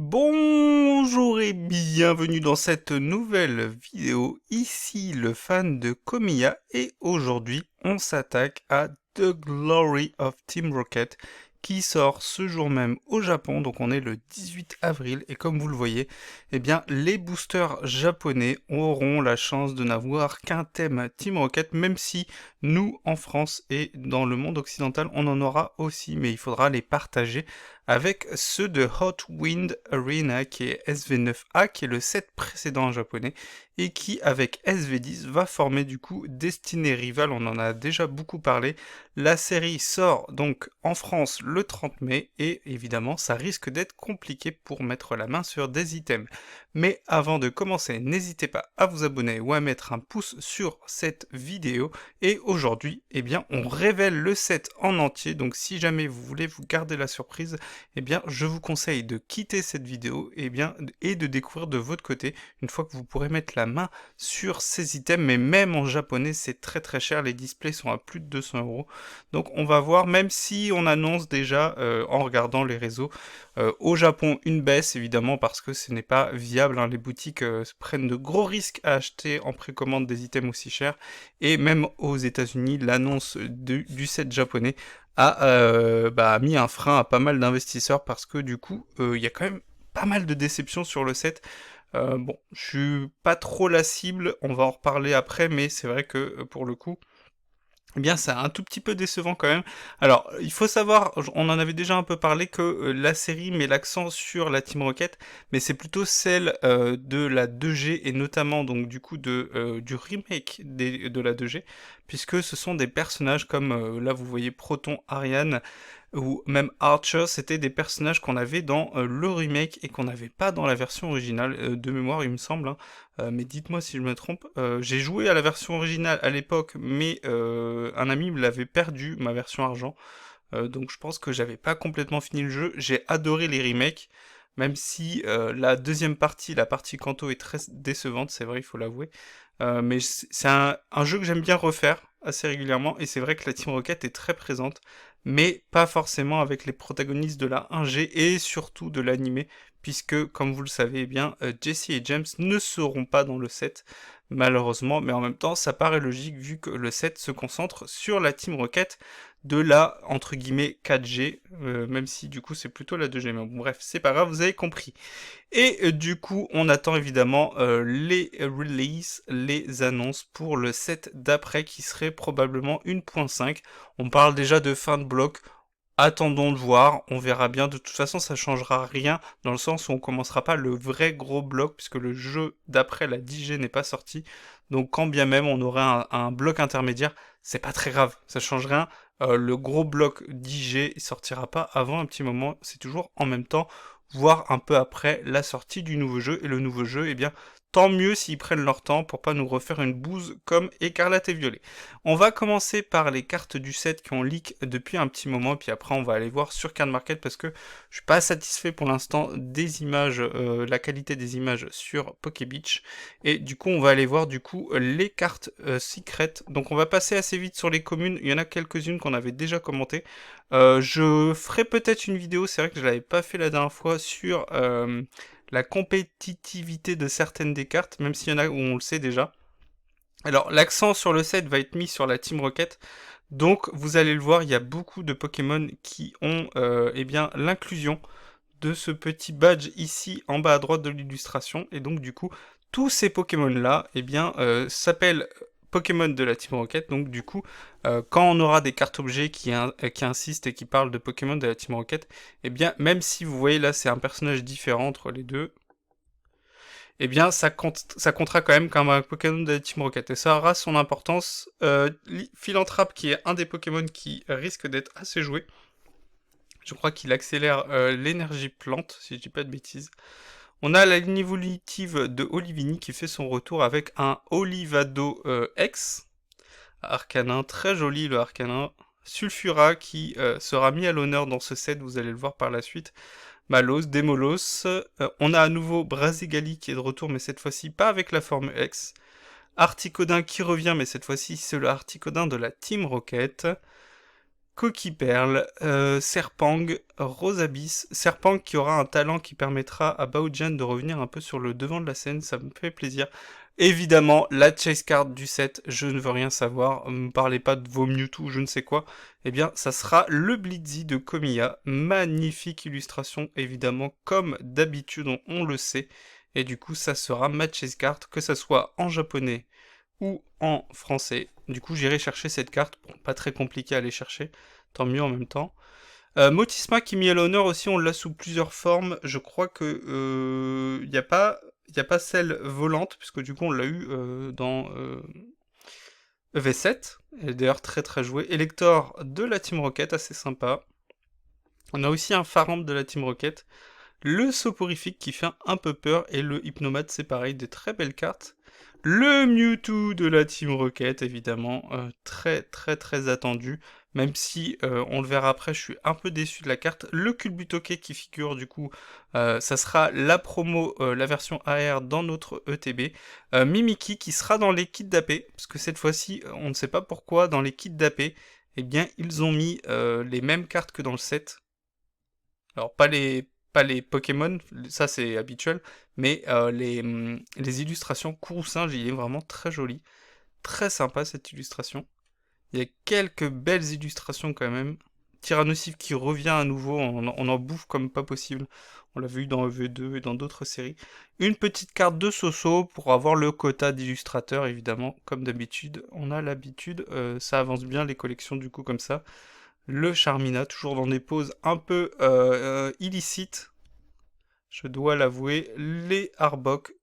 Bonjour et bienvenue dans cette nouvelle vidéo, ici le fan de Komiya et aujourd'hui on s'attaque à The Glory of Team Rocket qui sort ce jour même au Japon, donc on est le 18 avril et comme vous le voyez, eh bien les boosters japonais auront la chance de n'avoir qu'un thème Team Rocket, même si nous en France et dans le monde occidental on en aura aussi, mais il faudra les partager avec ceux de Hot Wind Arena qui est SV9A, qui est le set précédent japonais, et qui avec SV10 va former du coup Destiny Rival, on en a déjà beaucoup parlé. La série sort donc en France le 30 mai, et évidemment ça risque d'être compliqué pour mettre la main sur des items. Mais avant de commencer, n'hésitez pas à vous abonner ou à mettre un pouce sur cette vidéo, et aujourd'hui, eh bien, on révèle le set en entier, donc si jamais vous voulez vous garder la surprise, eh bien, je vous conseille de quitter cette vidéo et de découvrir de votre côté, une fois que vous pourrez mettre la main sur ces items, mais même en japonais, c'est très très cher, les displays sont à plus de 200 €. Donc on va voir, même si on annonce déjà, en regardant les réseaux, au Japon, une baisse, évidemment, parce que ce n'est pas viable, hein, les boutiques prennent de gros risques à acheter en précommande des items aussi chers, et même aux États-Unis, l'annonce du set japonais a mis un frein à pas mal d'investisseurs parce que du coup, il y a quand même pas mal de déceptions sur le set. Bon, je suis pas trop la cible, on va en reparler après, mais c'est vrai que pour le coup, eh bien, c'est un tout petit peu décevant quand même. Alors, il faut savoir, on en avait déjà un peu parlé, que la série met l'accent sur la Team Rocket, mais c'est plutôt celle de la 2G, et notamment donc du coup du remake de la 2G, puisque ce sont des personnages comme, là vous voyez Proton, Ariane, ou même Archer, c'était des personnages qu'on avait dans le remake et qu'on n'avait pas dans la version originale, de mémoire il me semble, hein. Mais dites-moi si je me trompe. J'ai joué à la version originale à l'époque, mais un ami me l'avait perdu, ma version argent. Donc je pense que j'avais pas complètement fini le jeu. J'ai adoré les remakes, même si la deuxième partie, la partie Kanto, est très décevante, c'est vrai, il faut l'avouer. Mais c'est un jeu que j'aime bien refaire assez régulièrement, et c'est vrai que la Team Rocket est très présente, mais pas forcément avec les protagonistes de la 1G et surtout de l'animé, puisque, comme vous le savez, eh bien, Jesse et James ne seront pas dans le set, malheureusement, mais en même temps, ça paraît logique vu que le set se concentre sur la Team Rocket de la, entre guillemets, 4G, même si du coup c'est plutôt la 2G, mais bon, bref, c'est pas grave, vous avez compris. Et du coup, on attend évidemment les releases, les annonces pour le set d'après qui serait probablement 1.5. On parle déjà de fin de bloc. Attendons de voir, on verra bien. De toute façon, ça changera rien dans le sens où on commencera pas le vrai gros bloc puisque le jeu d'après la 10G n'est pas sorti. Donc, quand bien même on aurait un bloc intermédiaire, c'est pas très grave, ça change rien. Le gros bloc 10G sortira pas avant un petit moment, c'est toujours en même temps, voire un peu après la sortie du nouveau jeu. Et le nouveau jeu, eh bien, tant mieux s'ils prennent leur temps pour pas nous refaire une bouse comme Écarlate et Violet. On va commencer par les cartes du set qui ont leak depuis un petit moment, puis après on va aller voir sur Card Market parce que je suis pas satisfait pour l'instant des images, la qualité des images sur Pokébeach, et du coup on va aller voir du coup les cartes secret. Donc on va passer assez vite sur les communes, il y en a quelques-unes qu'on avait déjà commentées. Je ferai peut-être une vidéo, c'est vrai que je l'avais pas fait la dernière fois, sur la compétitivité de certaines des cartes, même s'il y en a où on le sait déjà. Alors, l'accent sur le set va être mis sur la Team Rocket, donc vous allez le voir, il y a beaucoup de Pokémon qui ont eh bien, l'inclusion de ce petit badge ici en bas à droite de l'illustration, et donc du coup, tous ces Pokémon-là eh bien, s'appellent Pokémon de la Team Rocket, donc du coup, quand on aura des cartes objets qui insistent et qui parlent de Pokémon de la Team Rocket, eh bien, même si vous voyez là, c'est un personnage différent entre les deux, eh bien, ça comptera quand même comme un Pokémon de la Team Rocket, et ça aura son importance. Philanthrope, qui est un des Pokémon qui risque d'être assez joué, je crois qu'il accélère l'énergie plante, si je dis pas de bêtises. On a la ligne évolutive de Olivini qui fait son retour avec un Olivado X, Arcanin, très joli le Arcanin. Sulfura qui sera mis à l'honneur dans ce set, vous allez le voir par la suite. Malos, Demolos, on a à nouveau Brazigali qui est de retour, mais cette fois-ci pas avec la forme X. Articodin qui revient, mais cette fois-ci c'est le Articodin de la Team Rocket. Coquille Perle, Serpang, Rosabis. Serpang qui aura un talent qui permettra à Baojan de revenir un peu sur le devant de la scène, ça me fait plaisir. Évidemment, la chase card du set, je ne veux rien savoir, me parlez pas de vos Mewtwo, je ne sais quoi. Eh bien, ça sera le Blitzy de Komiya. Magnifique illustration, évidemment, comme d'habitude, on le sait. Et du coup, ça sera ma chase card, que ça soit en japonais ou en français. Du coup, j'irai chercher cette carte. Bon, pas très compliqué à aller chercher. Tant mieux en même temps. Motisma qui mis à l'honneur aussi, on l'a sous plusieurs formes. Je crois que y a pas celle volante, puisque du coup on l'a eu dans EV7. Et d'ailleurs très très joué. Elector de la Team Rocket, assez sympa. On a aussi un Faramp de la Team Rocket. Le Soporifique qui fait un peu peur. Et le Hypnomate, c'est pareil, des très belles cartes. Le Mewtwo de la Team Rocket, évidemment, très très très attendu, même si on le verra après, je suis un peu déçu de la carte. Le Culbutoke qui figure du coup, ça sera la promo, la version AR dans notre ETB. Mimikyu qui sera dans les kits d'AP, parce que cette fois-ci, on ne sait pas pourquoi, dans les kits d'AP, eh bien ils ont mis les mêmes cartes que dans le set. Alors pas les Pokémon, ça c'est habituel, mais les illustrations Kourou Singe, il est vraiment très joli. Très sympa cette illustration. Il y a quelques belles illustrations quand même. Tyrannosif qui revient à nouveau, on en bouffe comme pas possible. On l'a vu dans EV2 et dans d'autres séries. Une petite carte de Soso pour avoir le quota d'illustrateurs évidemment, comme d'habitude. On a l'habitude, ça avance bien les collections du coup comme ça. Le Charmina, toujours dans des poses un peu illicites, je dois l'avouer. Les Arbok,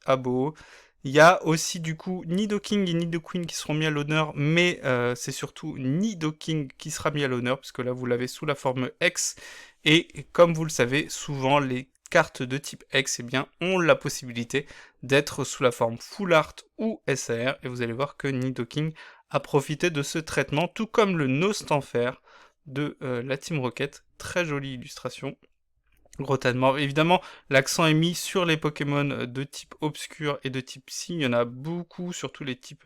Abo. Il y a aussi du coup Nidoking et Nidoqueen qui seront mis à l'honneur, mais c'est surtout Nidoking qui sera mis à l'honneur, puisque là vous l'avez sous la forme X, et comme vous le savez, souvent les cartes de type X eh bien, ont la possibilité d'être sous la forme Full Art ou SAR, et vous allez voir que Nidoking a profité de ce traitement, tout comme le Nostanfer de la Team Rocket, très jolie illustration. Grotanement. Évidemment, l'accent est mis sur les Pokémon de type obscur et de type psy. Il y en a beaucoup, surtout les types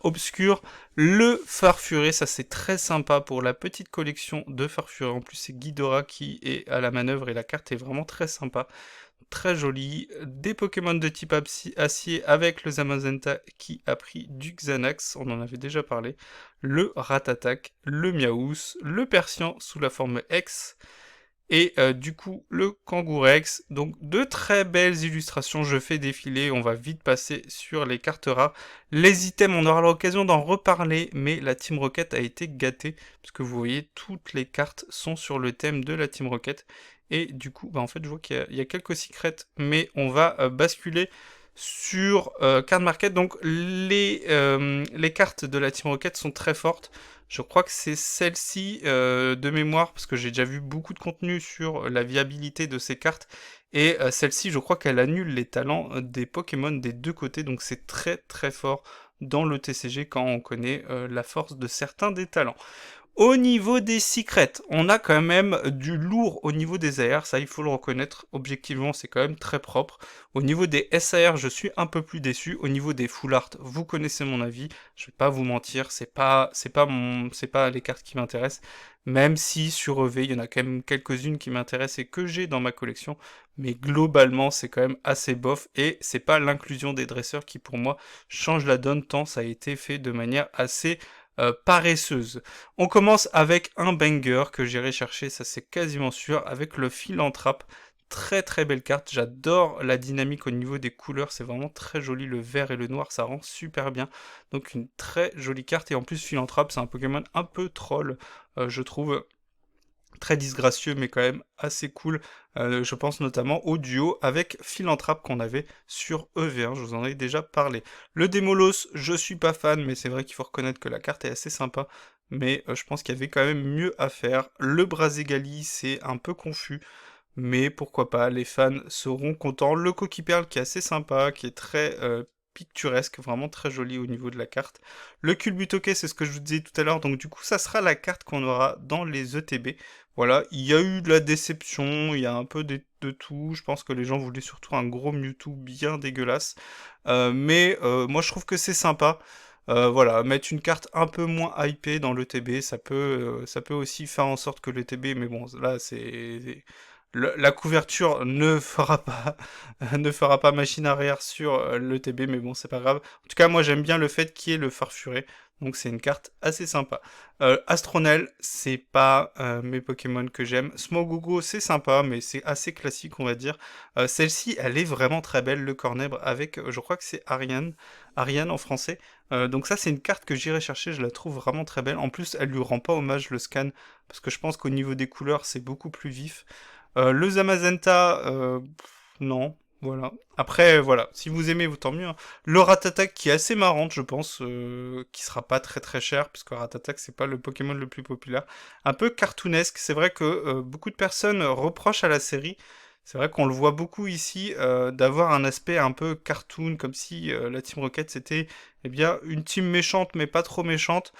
obscurs. Le Farfuré, ça c'est très sympa pour la petite collection de Farfuré. En plus, c'est Ghidorah qui est à la manœuvre et la carte est vraiment très sympa. Très jolie. Des Pokémon de type acier avec le Zamazenta qui a pris du Xanax. On en avait déjà parlé. Le Ratatak, le Miaous, le Persian sous la forme X. Et du coup, le Kangourex, donc de très belles illustrations, je fais défiler, on va vite passer sur les cartes rares. Les items, on aura l'occasion d'en reparler, mais la Team Rocket a été gâtée, parce que vous voyez, toutes les cartes sont sur le thème de la Team Rocket. Et du coup, bah en fait, je vois qu'il y a quelques secrets, mais on va basculer sur Card Market. Donc les cartes de la Team Rocket sont très fortes. Je crois que c'est celle-ci de mémoire, parce que j'ai déjà vu beaucoup de contenu sur la viabilité de ces cartes. Et celle-ci, je crois qu'elle annule les talents des Pokémon des deux côtés, donc c'est très très fort dans le TCG quand on connaît la force de certains des talents. Au niveau des secrets, on a quand même du lourd au niveau des AR, ça il faut le reconnaître, objectivement c'est quand même très propre. Au niveau des SAR, je suis un peu plus déçu. Au niveau des full art, vous connaissez mon avis, je vais pas vous mentir, c'est pas les cartes qui m'intéressent, même si sur EV, il y en a quand même quelques-unes qui m'intéressent et que j'ai dans ma collection, mais globalement c'est quand même assez bof et c'est pas l'inclusion des dresseurs qui pour moi change la donne tant ça a été fait de manière assez paresseuse. On commence avec un banger que j'irai chercher, ça c'est quasiment sûr, avec le Philanthrape. Très très belle carte, j'adore la dynamique au niveau des couleurs, c'est vraiment très joli, le vert et le noir, ça rend super bien. Donc une très jolie carte, et en plus Philanthrape c'est un Pokémon un peu troll, je trouve. Très disgracieux mais quand même assez cool. Je pense notamment au duo avec Philanthrape qu'on avait sur EV1, je vous en ai déjà parlé. Le Démolos, je suis pas fan, mais c'est vrai qu'il faut reconnaître que la carte est assez sympa, mais je pense qu'il y avait quand même mieux à faire. Le Braségali, c'est un peu confus, mais pourquoi pas, les fans seront contents. Le Coquille Perle qui est assez sympa, qui est très picturesque, vraiment très joli au niveau de la carte. Le Culbutoke, c'est ce que je vous disais tout à l'heure, donc du coup ça sera la carte qu'on aura dans les ETB. Voilà, il y a eu de la déception, il y a un peu de tout, je pense que les gens voulaient surtout un gros Mewtwo bien dégueulasse, mais moi je trouve que c'est sympa. Voilà, mettre une carte un peu moins hypée dans l'ETB, ça peut aussi faire en sorte que l'ETB, mais bon, là, la couverture ne fera pas, ne fera pas machine arrière sur l'ETB, mais bon, c'est pas grave. En tout cas, moi, j'aime bien le fait qu'il y ait le Farfuré, donc c'est une carte assez sympa. Astronel, c'est pas mes Pokémon que j'aime. Smogogo, c'est sympa, mais c'est assez classique, on va dire. Celle-ci, elle est vraiment très belle, le Cornèbre, avec, je crois que c'est Ariane en français. Donc ça, c'est une carte que j'irai chercher, je la trouve vraiment très belle. En plus, elle lui rend pas hommage, le scan, parce que je pense qu'au niveau des couleurs, c'est beaucoup plus vif. Le Zamazenta, non, voilà. Après, voilà, si vous aimez, tant mieux, hein. Le Ratatak qui est assez marrante, je pense, qui sera pas très très cher, puisque Ratatak, c'est pas le Pokémon le plus populaire. Un peu cartoonesque, c'est vrai que beaucoup de personnes reprochent à la série, c'est vrai qu'on le voit beaucoup ici, d'avoir un aspect un peu cartoon, comme si la Team Rocket c'était eh bien une team méchante mais pas trop méchante.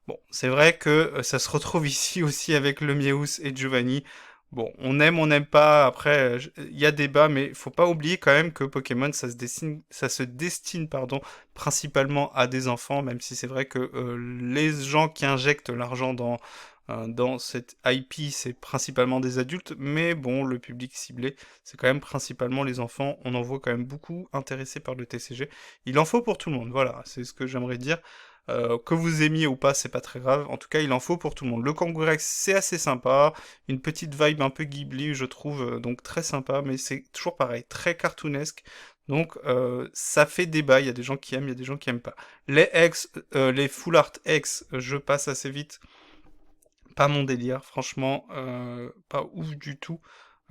Bon, c'est vrai que ça se retrouve ici aussi avec le Mieus et Giovanni. Bon, on n'aime pas, après, il y a débat, mais faut pas oublier quand même que Pokémon, ça se destine, pardon, principalement à des enfants, même si c'est vrai que les gens qui injectent l'argent dans cette IP, c'est principalement des adultes, mais bon, le public ciblé, c'est quand même principalement les enfants. On en voit quand même beaucoup intéressés par le TCG. Il en faut pour tout le monde, voilà, c'est ce que j'aimerais dire. Que vous aimiez ou pas, c'est pas très grave. En tout cas, il en faut pour tout le monde. Le Kangourex, c'est assez sympa. Une petite vibe un peu Ghibli, je trouve, donc très sympa, mais c'est toujours pareil, très cartoonesque. Donc, ça fait débat. Il y a des gens qui aiment, il y a des gens qui aiment pas. Les Full Art X, je passe assez vite. Pas mon délire, franchement, pas ouf du tout.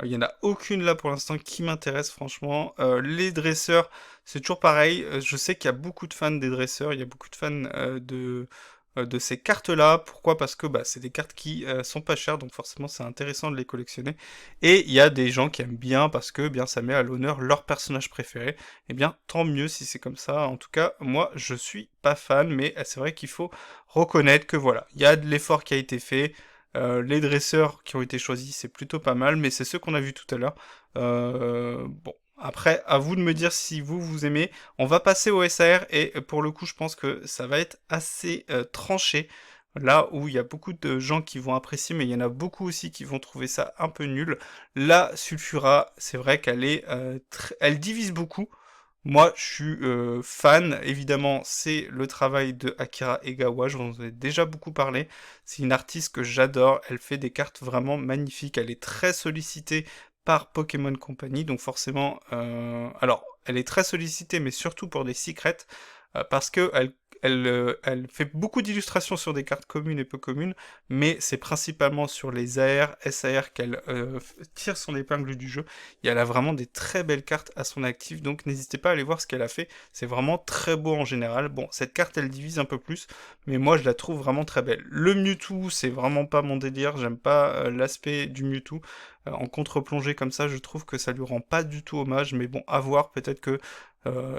Il y en a aucune là pour l'instant qui m'intéresse, franchement. Les dresseurs, c'est toujours pareil. Je sais qu'il y a beaucoup de fans des dresseurs, il y a beaucoup de fans de ces cartes-là. Pourquoi? Parce que bah, c'est des cartes qui sont pas chères, donc forcément c'est intéressant de les collectionner. Et il y a des gens qui aiment bien parce que bien ça met à l'honneur leur personnage préféré. Eh bien, tant mieux si c'est comme ça. En tout cas, moi, je suis pas fan, mais c'est vrai qu'il faut reconnaître que voilà, il y a de l'effort qui a été fait. Les dresseurs qui ont été choisis, c'est plutôt pas mal, mais c'est ceux qu'on a vus tout à l'heure. Bon, après, à vous de me dire si vous aimez. On va passer au SAR et pour le coup, je pense que ça va être assez tranché. Là où il y a beaucoup de gens qui vont apprécier, mais il y en a beaucoup aussi qui vont trouver ça un peu nul. La Sulfura, c'est vrai qu'elle elle divise beaucoup. Moi, je suis fan, évidemment, c'est le travail de Akira Egawa, je vous en ai déjà beaucoup parlé. C'est une artiste que j'adore, elle fait des cartes vraiment magnifiques, elle est très sollicitée par Pokémon Company, donc forcément, alors, elle est très sollicitée, mais surtout pour des secrets, parce que elle fait beaucoup d'illustrations sur des cartes communes et peu communes, mais c'est principalement sur les AR, SAR qu'elle tire son épingle du jeu. Et elle a vraiment des très belles cartes à son actif, donc n'hésitez pas à aller voir ce qu'elle a fait. C'est vraiment très beau en général. Bon, cette carte, elle divise un peu plus, mais moi, je la trouve vraiment très belle. Le Mewtwo, c'est vraiment pas mon délire. J'aime pas l'aspect du Mewtwo. En contre-plongée comme ça, je trouve que ça lui rend pas du tout hommage, mais bon, à voir, peut-être que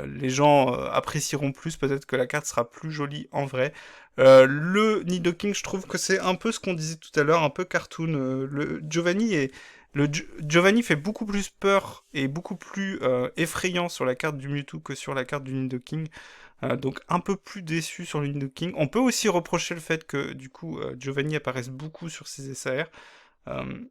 les gens apprécieront plus, peut-être que la carte sera plus jolie en vrai. Le Nidoking, je trouve que c'est un peu ce qu'on disait tout à l'heure, un peu cartoon. Giovanni fait beaucoup plus peur et beaucoup plus effrayant sur la carte du Mewtwo que sur la carte du Nidoking. Donc un peu plus déçu sur le Nidoking. On peut aussi reprocher le fait que du coup Giovanni apparaisse beaucoup sur ses SAR. Euh,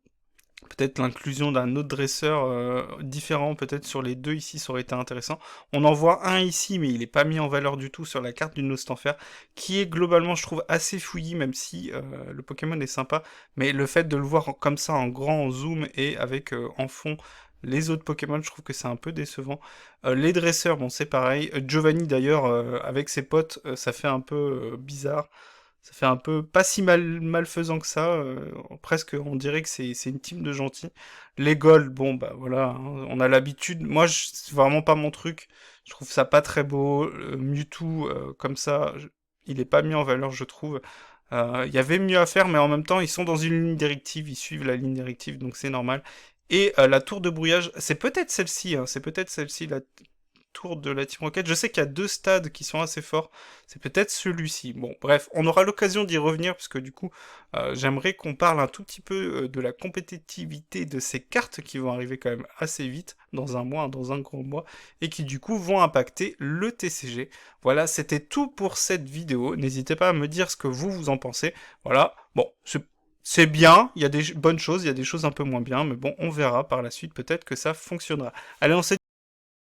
Peut-être l'inclusion d'un autre dresseur différent, peut-être sur les deux ici, ça aurait été intéressant. On en voit un ici, mais il n'est pas mis en valeur du tout sur la carte du Nostanfer, qui est globalement, je trouve, assez fouillis, même si le Pokémon est sympa. Mais le fait de le voir comme ça en grand, en zoom, et avec en fond les autres Pokémon, je trouve que c'est un peu décevant. Les dresseurs, bon, c'est pareil. Giovanni, d'ailleurs, avec ses potes, ça fait un peu bizarre. Ça fait un peu pas si malfaisant que ça, presque on dirait que c'est une team de gentils. Les Gold, bon bah voilà, hein, on a l'habitude. Moi, c'est vraiment pas mon truc. Je trouve ça pas très beau. Mewtwo, comme ça, il est pas mis en valeur, je trouve. Il y avait mieux à faire, mais en même temps, ils sont dans une ligne directive, ils suivent la ligne directive, donc c'est normal. Et la tour de brouillage, c'est peut-être celle-ci, hein, c'est peut-être celle-ci, tour de la Team Rocket. Je sais qu'il y a 2 stades qui sont assez forts, c'est peut-être celui-ci. Bon, bref, on aura l'occasion d'y revenir, parce que du coup, j'aimerais qu'on parle un tout petit peu de la compétitivité de ces cartes qui vont arriver quand même assez vite, dans un mois, dans un gros mois, et qui du coup vont impacter le TCG. Voilà, c'était tout pour cette vidéo. N'hésitez pas à me dire ce que vous en pensez. Voilà, bon, c'est bien, il y a des bonnes choses, il y a des choses un peu moins bien, mais bon, on verra par la suite, peut-être que ça fonctionnera. Allez, on se